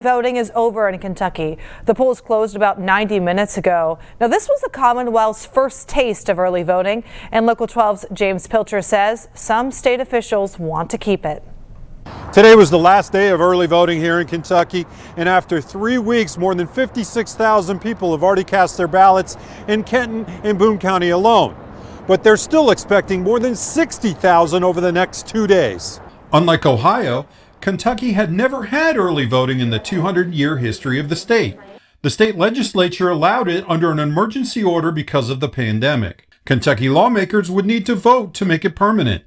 Voting is over in Kentucky. The polls closed about 90 minutes ago. Now, this was the Commonwealth's first taste of early voting, and Local 12's James Pilcher says some state officials want to keep it. Today was the last day of early voting here in Kentucky, and after 3 weeks, more than 56,000 people have already cast their ballots in Kenton and Boone County alone. But they're still expecting more than 60,000 over the next 2 days. Unlike Ohio, Kentucky had never had early voting in the 200-year history of the state. The state legislature allowed it under an emergency order because of the pandemic. Kentucky lawmakers would need to vote to make it permanent.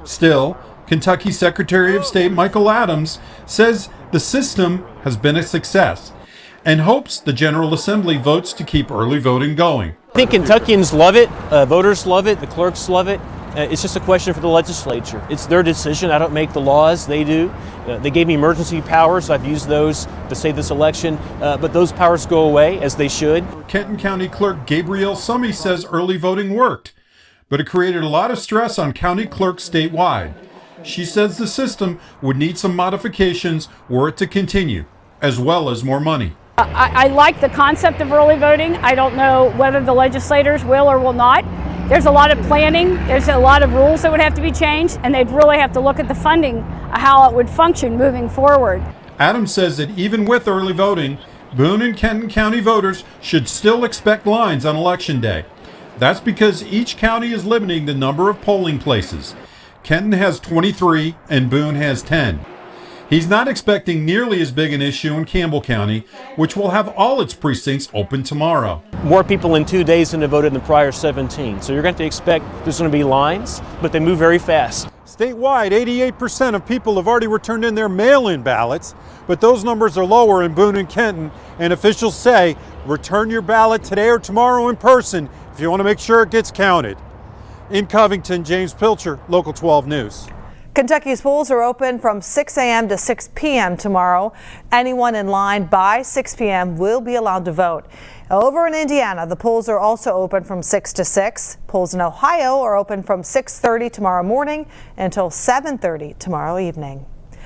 Still, Kentucky Secretary of State Michael Adams says the system has been a success and hopes the General Assembly votes to keep early voting going. I think Kentuckians love it, voters love it, the clerks love it. It's just a question for the legislature. It's their decision. I don't make the laws, they do. They gave me emergency powers. I've used those to save this election, but those powers go away, as they should. Kenton County Clerk Gabrielle Summey says early voting worked, but it created a lot of stress on county clerks statewide. She says the system would need some modifications were it to continue, as well as more money. I like the concept of early voting. I don't know whether the legislators will or will not. There's a lot of planning, there's a lot of rules that would have to be changed, and they'd really have to look at the funding, how it would function moving forward. Adams says that even with early voting, Boone and Kenton County voters should still expect lines on Election Day. That's because each county is limiting the number of polling places. Kenton has 23 and Boone has 10. He's not expecting nearly as big an issue in Campbell County, which will have all its precincts open tomorrow. More people in 2 days than have voted in the prior 17. So you're going to expect there's going to be lines, but they move very fast. Statewide, 88% of people have already returned in their mail-in ballots, but those numbers are lower in Boone and Kenton, and officials say return your ballot today or tomorrow in person if you want to make sure it gets counted. In Covington, James Pilcher, Local 12 News. Kentucky's polls are open from 6 a.m. to 6 p.m. tomorrow. Anyone in line by 6 p.m. will be allowed to vote. Over in Indiana, the polls are also open from 6 to 6. Polls in Ohio are open from 6:30 tomorrow morning until 7:30 tomorrow evening.